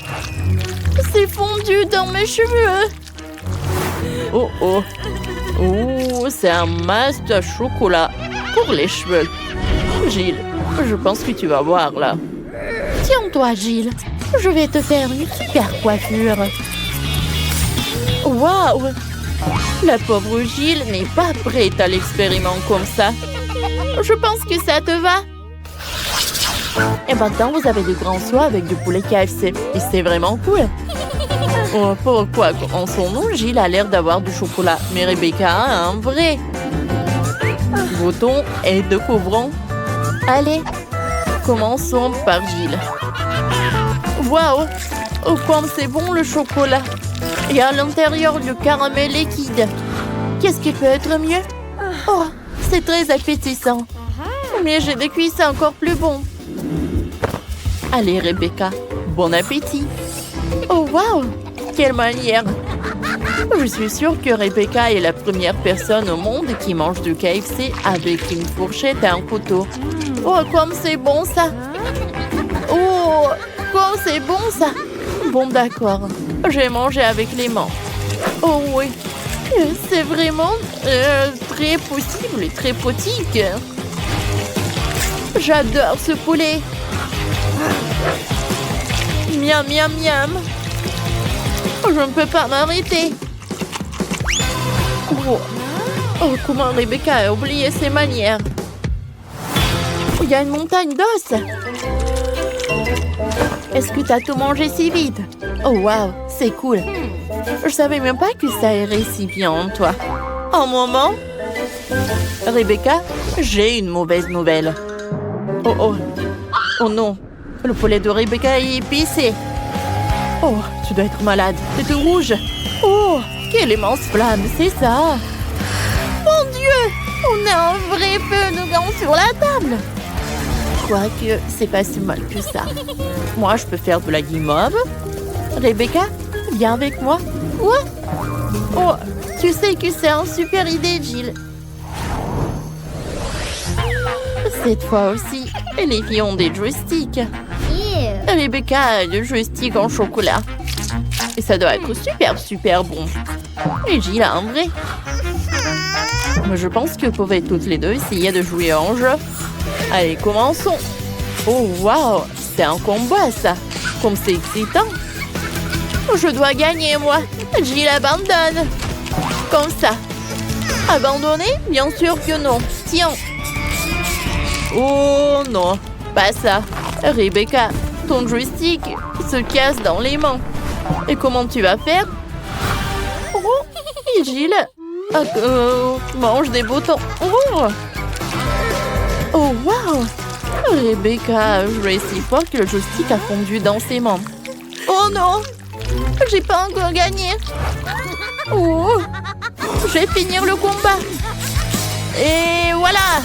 C'est fondu dans mes cheveux. Oh, oh. Oh, c'est un masque à chocolat pour les cheveux. Jill, je pense que tu vas voir là. Tiens-toi, Jill. Je vais te faire une super coiffure. Waouh! La pauvre Jill n'est pas prête à l'expériment comme ça. Je pense que ça te va. Et maintenant, vous avez de grands soies avec du poulet KFC. Et c'est vraiment cool. Oh, pourquoi en son nom, Jill a l'air d'avoir du chocolat. Mais Rebecca a un vrai. Votons et découvrons. Allez, commençons par Jill. Waouh! Oh, comme c'est bon le chocolat. Et à l'intérieur, le caramel liquide. Qu'est-ce qui peut être mieux? Oh, c'est très appétissant. Mais j'ai des cuissons encore plus bons. Allez, Rebecca, bon appétit. Oh, waouh! Quelle manière! Je suis sûre que Rebecca est la première personne au monde qui mange du KFC avec une fourchette et un couteau. Oh, comme c'est bon ça! Oh, comme c'est bon ça! Bon, d'accord. J'ai mangé avec les mains. Oh oui, c'est vraiment très possible et très potique. J'adore ce poulet. Miam, miam, miam. Je ne peux pas m'arrêter. Oh. Oh, comment Rebecca a oublié ses manières. Il y a une montagne d'os. Est-ce que tu as tout mangé si vite? Oh, wow, c'est cool. Je savais même pas que ça irait si bien en toi. Un moment. Rebecca, j'ai une mauvaise nouvelle. Oh, oh. Oh non. Le poulet de Rebecca est épicé. Oh, tu dois être malade. C'est tout rouge. Oh, quelle immense flamme, c'est ça. Mon Dieu, on a un vrai feu de camp sur la table. Quoique, c'est pas si mal que ça. Moi, je peux faire de la guimauve. Rebecca, viens avec moi. Quoi? Oh, tu sais que c'est une super idée, Jill. Cette fois aussi, les filles ont des joysticks. Rebecca a le joystick en chocolat. Et ça doit être super, super bon. Et Jill a un vrai. Mais je pense que vous pouvez toutes les deux essayer de jouer à un jeu. Allez, commençons. Oh, waouh, c'est un combat, ça. Comme c'est excitant. Je dois gagner, moi. Jill abandonne. Comme ça. Abandonner? Bien sûr que non. Tiens. Oh, non. Pas ça. Rebecca, ton joystick se casse dans les mains. Et comment tu vas faire? Oh, et Jill mange des boutons. Oh, oh wow! Rebecca a joué si fort que le joystick a fondu dans ses mains. Oh non! J'ai pas encore gagné. Oh! Je vais finir le combat. Et voilà!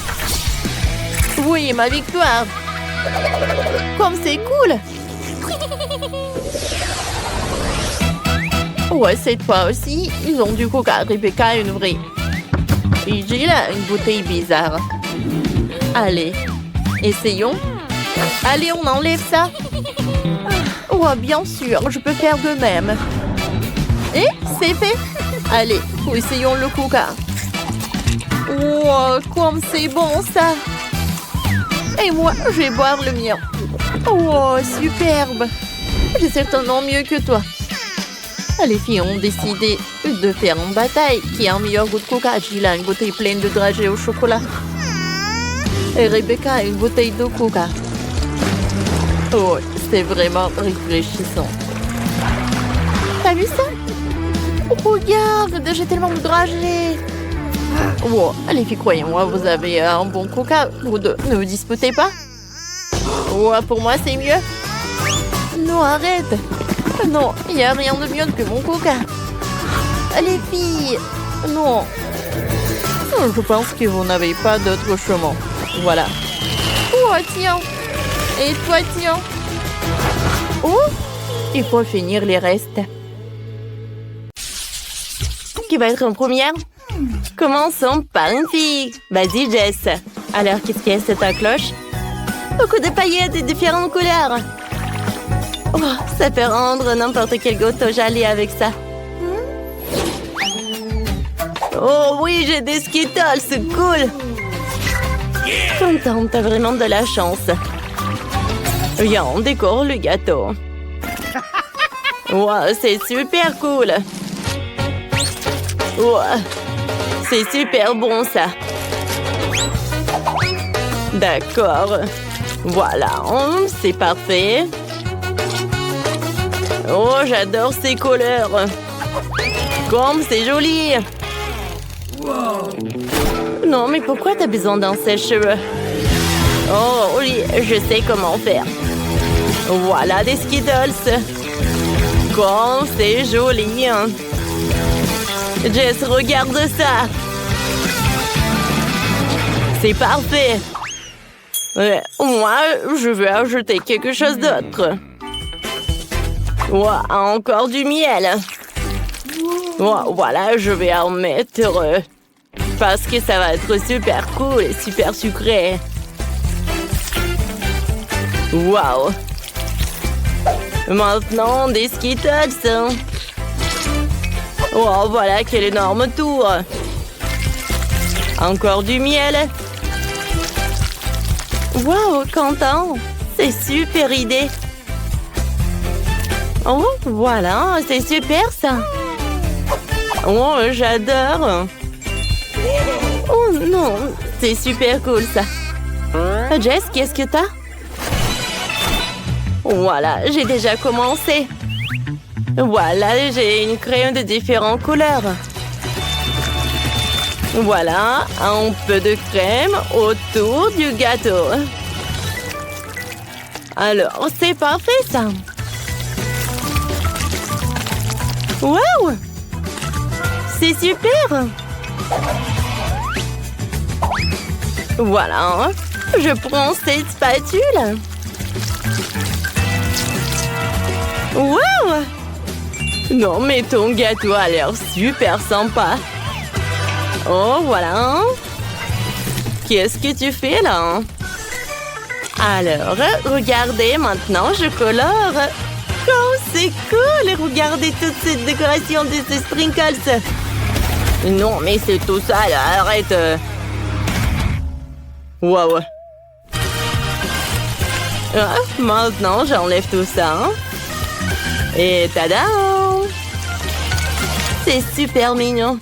Oui, ma victoire! Comme c'est cool! Ouais, cette fois aussi, ils ont du coca. Rebecca a une vraie. Et Jill a une bouteille bizarre. Allez, essayons. Allez, on enlève ça. Oh, bien sûr, je peux faire de même. Et c'est fait. Allez, essayons le coca. Oh, comme c'est bon ça. Et moi, je vais boire le mien. Oh, superbe. J'ai certainement mieux que toi. Les filles ont décidé de faire une bataille qui a un meilleur goût de coca. Jill a une bouteille pleine de dragées au chocolat. Et Rebecca a une bouteille de coca. Oh, c'est vraiment rafraîchissant. T'as vu ça? Oh, regarde, j'ai tellement de dragées. Oh, les filles, croyez-moi, vous avez un bon coca. Vous deux, ne vous disputez pas. Ouais, pour moi, c'est mieux. Non, arrête. Non, il n'y a rien de mieux que mon coca. Les filles. Non. Je pense que vous n'avez pas d'autre chemin. Voilà. Oh, tiens. Et toi, tiens. Oh, il faut finir les restes. Qui va être en première? Commençons par une fille. Vas-y, Jess. Alors, qu'est-ce qu'il y a sur ta cloche? Beaucoup de paillettes de différentes couleurs. Oh, ça peut rendre n'importe quel gâteau joli avec ça. Oh oui, j'ai des Skittles, c'est cool. Contente, t'as vraiment de la chance. Viens, on décore le gâteau. Wow, c'est super cool. Wow, c'est super bon ça. D'accord. Voilà, c'est parfait. Oh, j'adore ces couleurs. Comme c'est joli. Non, mais pourquoi t'as besoin d'un sèche-cheveux? Oh oui, je sais comment faire. Voilà des Skittles. Comme c'est joli. Jess, regarde ça. C'est parfait. Ouais, moi, je vais ajouter quelque chose d'autre. Wow, encore du miel. Wow, voilà, je vais en mettre. Parce que ça va être super cool et super sucré. Wow. Maintenant, des Skittles. Oh, voilà, quel énorme tour. Encore du miel. Wow, Quentin. C'est super idée. Oh, voilà, c'est super ça. Oh, j'adore. Oh non, c'est super cool ça. Jess, qu'est-ce que t'as? Voilà, j'ai déjà commencé. Voilà, j'ai une crayon de différentes couleurs. Voilà, un peu de crème autour du gâteau. Alors, c'est parfait ça. Wow! C'est super! Voilà, je prends cette spatule. Wow! Non, mais ton gâteau a l'air super sympa. Oh, voilà. Qu'est-ce que tu fais là? Alors, regardez, maintenant je colore. Oh, c'est cool! Regardez toute cette décoration de ces sprinkles. Non, mais c'est tout ça, là. Arrête. Wow. Ah, maintenant, j'enlève tout ça. Et tada! C'est super mignon.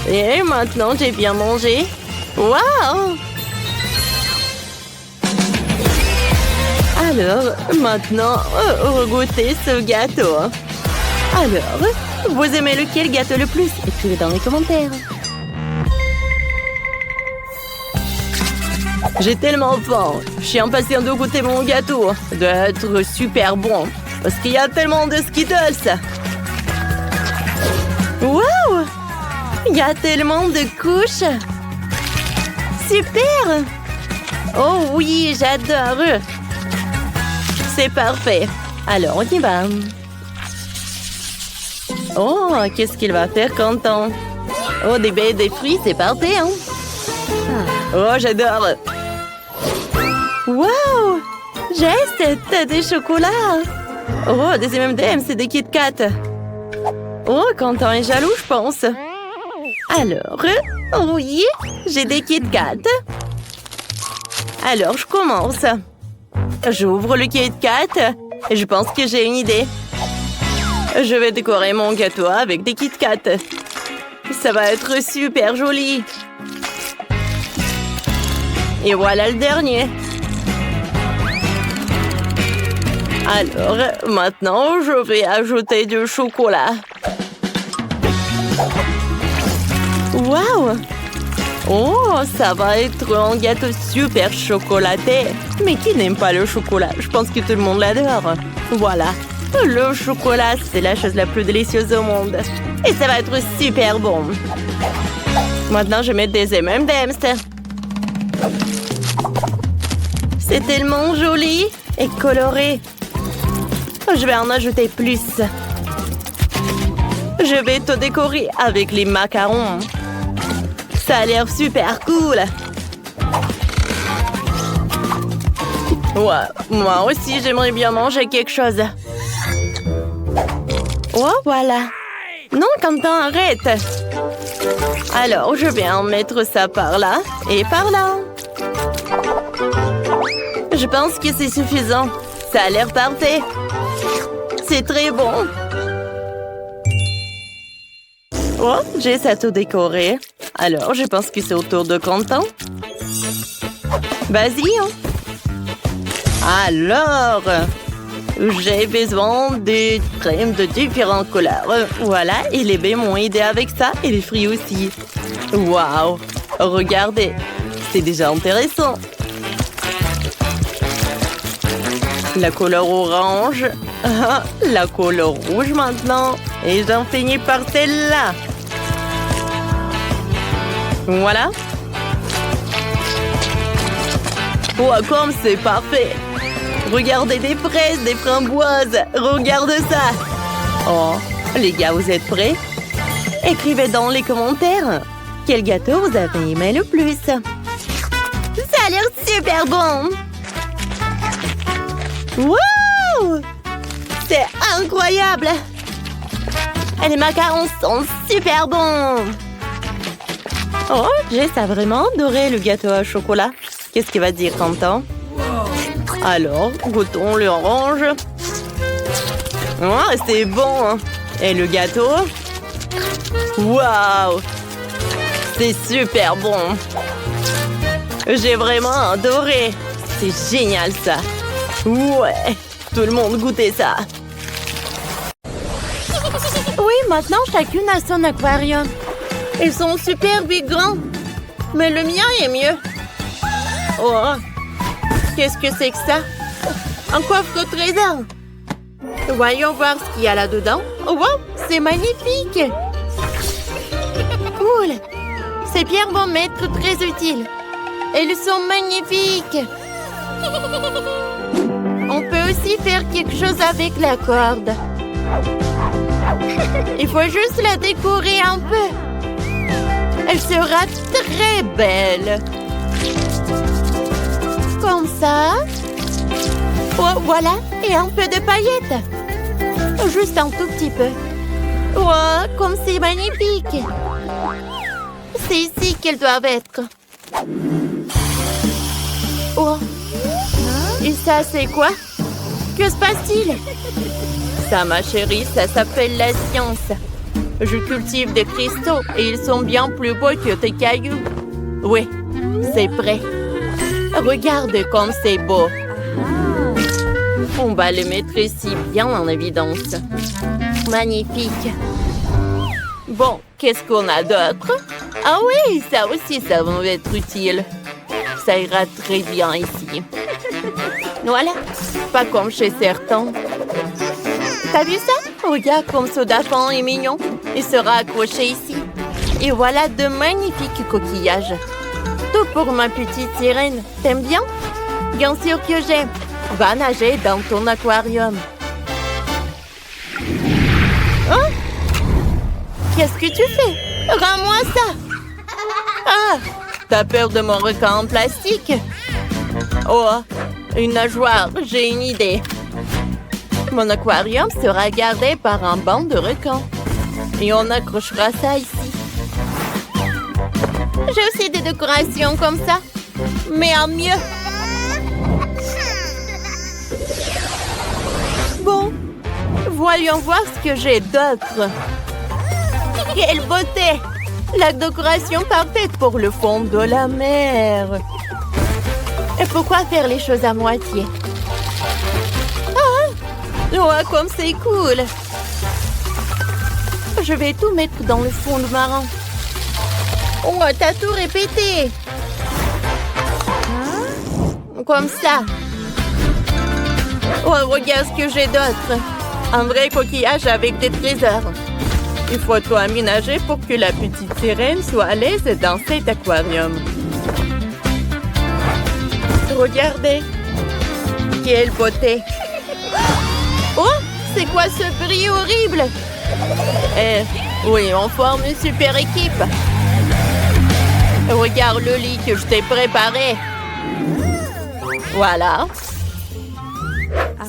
Et maintenant, j'ai bien mangé. Wow! Alors, maintenant, regoutez ce gâteau. Alors, vous aimez lequel gâteau le plus? Écrivez dans les commentaires. J'ai tellement faim. Je suis impatient de goûter mon gâteau. Il doit être super bon. Parce qu'il y a tellement de Skittles. Wow! Il y a tellement de couches. Super! Oh oui, j'adore. C'est parfait. Alors, on y va. Oh, qu'est-ce qu'il va faire, Quentin? Oh, des baies et des fruits, c'est parfait, hein? Oh, j'adore. Wow! Jess, t'as des chocolats. Oh, des M&M's, c'est des Kit Kat. Oh, Quentin est jaloux, je pense. Alors, oui, j'ai des Kit Kat. Alors, je commence. J'ouvre le Kit Kat et je pense que j'ai une idée. Je vais décorer mon gâteau avec des Kit Kat. Ça va être super joli. Et voilà le dernier. Alors, maintenant, je vais ajouter du chocolat. Waouh! Oh, ça va être un gâteau super chocolaté. Mais qui n'aime pas le chocolat? Je pense que tout le monde l'adore. Voilà. Le chocolat, c'est la chose la plus délicieuse au monde. Et ça va être super bon. Maintenant, je mets des M&M's. C'est tellement joli et coloré. Je vais en ajouter plus. Je vais tout décorer avec les macarons. Ça a l'air super cool. Ouais, moi aussi, j'aimerais bien manger quelque chose. Oh, voilà. Non, Quentin, arrête. Alors, je vais en mettre ça par là et par là. Je pense que c'est suffisant. Ça a l'air parfait. C'est très bon. Oh, j'ai ça tout décoré. Alors, je pense que c'est au tour de Quentin. Vas-y, hein. Alors, j'ai besoin de crèmes de différentes couleurs. Voilà, et les baies m'ont aidé avec ça, et les fruits aussi. Waouh! Regardez, c'est déjà intéressant. La couleur orange, la couleur rouge maintenant, et j'en finis par celle-là. Voilà. Oh, comme c'est parfait. Regardez des fraises, des framboises. Regarde ça. Oh, les gars, vous êtes prêts? Écrivez dans les commentaires. Quel gâteau vous avez aimé le plus? Ça a l'air super bon. Wow! C'est incroyable. Et les macarons sont super bons. Oh, Jess a vraiment adoré le gâteau au chocolat. Qu'est-ce qu'il va dire, Quentin? Alors, goûtons l'orange. Oh, c'est bon. Et le gâteau? Waouh! C'est super bon. J'ai vraiment adoré. C'est génial, ça. Ouais, tout le monde goûtait ça. Oui, maintenant, chacune a son aquarium. Ils sont super big grands. Mais le mien est mieux. Oh, qu'est-ce que c'est que ça? Un coffre au trésor. Voyons voir ce qu'il y a là-dedans. Oh, wow, c'est magnifique. Cool. Ces pierres vont m'être très utiles. Elles sont magnifiques. On peut aussi faire quelque chose avec la corde. Il faut juste la décorer un peu. Elle sera très belle. Comme ça. Oh, voilà. Et un peu de paillettes. Juste un tout petit peu. Oh, comme c'est magnifique. C'est ici qu'elles doivent être. Oh. Et ça, c'est quoi? Que se passe-t-il? Ça, ma chérie, ça s'appelle la science. Je cultive des cristaux et ils sont bien plus beaux que tes cailloux. Oui, c'est prêt. Regarde comme c'est beau. On va les mettre ici bien en évidence. Magnifique. Bon, qu'est-ce qu'on a d'autre? Ah oui, ça aussi, ça va être utile. Ça ira très bien ici. Voilà, pas comme chez certains. T'as vu ça? Regarde comme ce dauphin est mignon. Il sera accroché ici. Et voilà de magnifiques coquillages. Tout pour ma petite sirène. T'aimes bien? Bien sûr que j'aime. Va nager dans ton aquarium. Hein? Qu'est-ce que tu fais? Rends-moi ça! Ah! T'as peur de mon requin en plastique? Oh, une nageoire, j'ai une idée. Mon aquarium sera gardé par un banc de requins. Et on accrochera ça ici. J'ai aussi des décorations comme ça, mais en mieux. Bon, voyons voir ce que j'ai d'autre. Quelle beauté! La décoration parfaite pour le fond de la mer. Et pourquoi faire les choses à moitié? Ah! Oh, comme c'est cool! Je vais tout mettre dans le fond marin. Oh, t'as tout répété. Comme ça. Oh, regarde ce que j'ai d'autre. Un vrai coquillage avec des trésors. Il faut tout aménager pour que la petite sirène soit à l'aise dans cet aquarium. Regardez. Quelle beauté. Oh, c'est quoi ce bruit horrible? Oui, on forme une super équipe. Regarde le lit que je t'ai préparé. Voilà.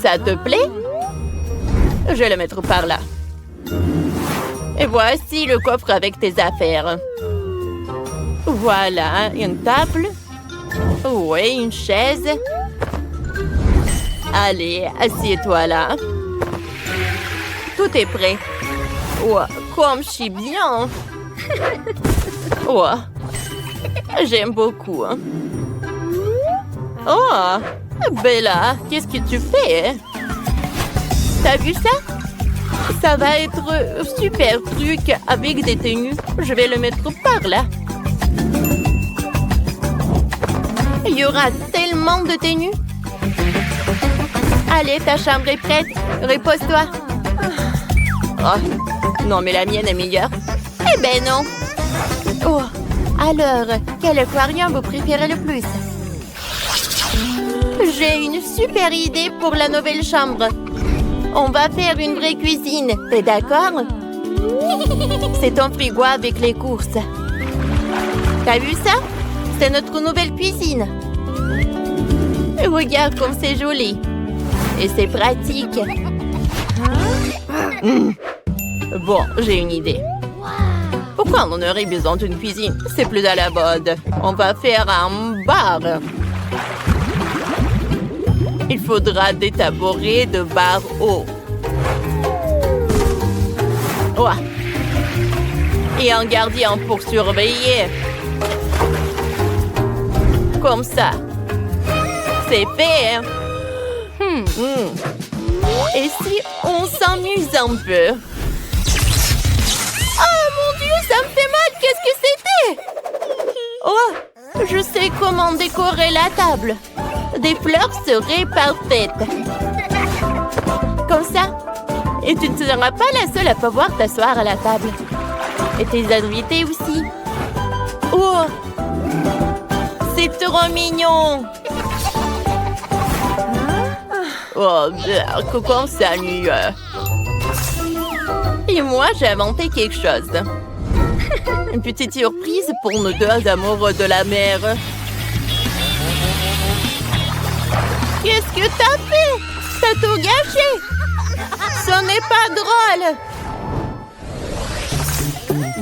Ça te plaît? Je vais le mettre par là. Et voici le coffre avec tes affaires. Voilà, une table. Oui, une chaise. Allez, assieds-toi là. Tout est prêt. Oh, comme je suis bien. Oh, j'aime beaucoup. Oh, Bella, qu'est-ce que tu fais? T'as vu ça? Ça va être super truc avec des tenues. Je vais le mettre par là. Il y aura tellement de tenues. Allez, ta chambre est prête. Repose-toi. Oh, non, mais la mienne est meilleure. Eh ben non. Oh, alors, quel aquarium vous préférez le plus? J'ai une super idée pour la nouvelle chambre. On va faire une vraie cuisine. T'es d'accord? C'est ton frigo avec les courses. T'as vu ça? C'est notre nouvelle cuisine. Regarde comme c'est joli. Et c'est pratique. Bon, j'ai une idée. Pourquoi on aurait besoin d'une cuisine? C'est plus à la mode. On va faire un bar. Il faudra des tabourets de bar haut. Ouais. Et un gardien pour surveiller. Comme ça. C'est fait, hein? Et si on s'amuse un peu? Oh mon Dieu, ça me fait mal! Qu'est-ce que c'était? Oh, je sais comment décorer la table. Des fleurs seraient parfaites. Comme ça. Et tu ne seras pas la seule à pouvoir t'asseoir à la table. Et tes invités aussi. Oh, c'est trop mignon. Oh, comment ça nuit? Et moi, j'ai inventé quelque chose. Une petite surprise pour nos deux amoureux de la mer. Qu'est-ce que t'as fait? T'as tout gâché. Ce n'est pas drôle.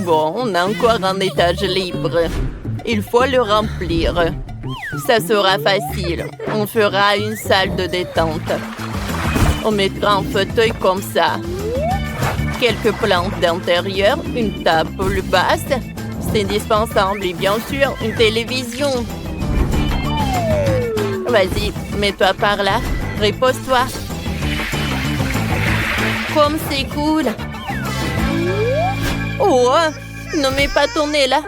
Bon, on a encore un étage libre. Il faut le remplir. Ça sera facile. On fera une salle de détente. On mettra un fauteuil comme ça. Quelques plantes d'intérieur, une table basse. C'est indispensable et bien sûr, une télévision. Vas-y, mets-toi par là. Repose-toi. Comme c'est cool. Oh, ne mets pas ton nez là.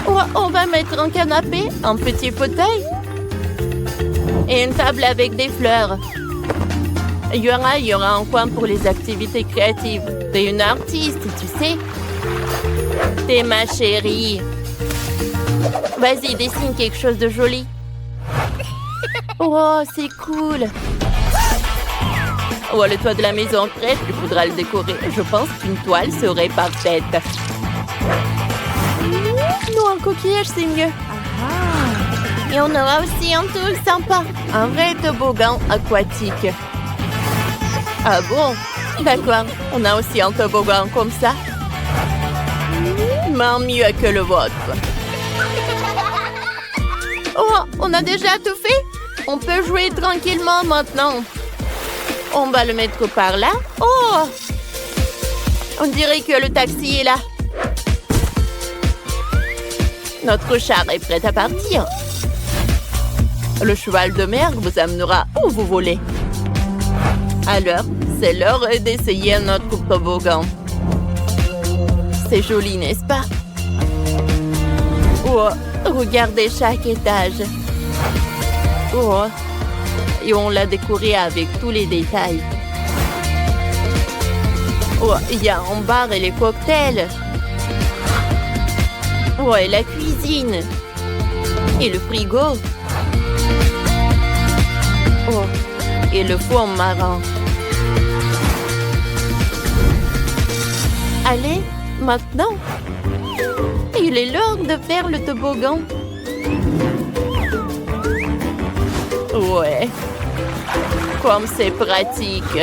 Oh, on va mettre un canapé, un petit fauteuil. Et une table avec des fleurs. Il y aura un coin pour les activités créatives. T'es une artiste, tu sais. T'es ma chérie. Vas-y, dessine quelque chose de joli. Oh, c'est cool. Oh, le toit de la maison prête, il faudra le décorer. Je pense qu'une toile serait parfaite. Non, un coquillage, c'est mieux. Et on aura aussi un truc sympa. Un vrai toboggan aquatique. Ah bon? D'accord. On a aussi un toboggan comme ça. Mais mieux que le vôtre. Oh, on a déjà tout fait? On peut jouer tranquillement maintenant. On va le mettre par là. Oh! On dirait que le taxi est là. Notre char est prêt à partir. Le cheval de mer vous amènera où vous voulez. Alors, c'est l'heure d'essayer notre toboggan. C'est joli, n'est-ce pas? Oh, regardez chaque étage. Oh, et on l'a décoré avec tous les détails. Oh, il y a un bar et les cocktails. Oh, et la cuisine. Et le frigo. Oh, et le four marin. Allez, maintenant. Il est l'heure de faire le toboggan. Ouais. Comme c'est pratique.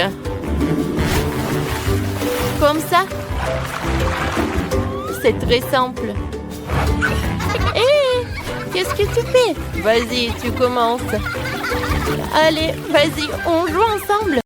Comme ça. C'est très simple. Hé, qu'est-ce que tu fais? Vas-y, tu commences. Allez, vas-y, on joue ensemble.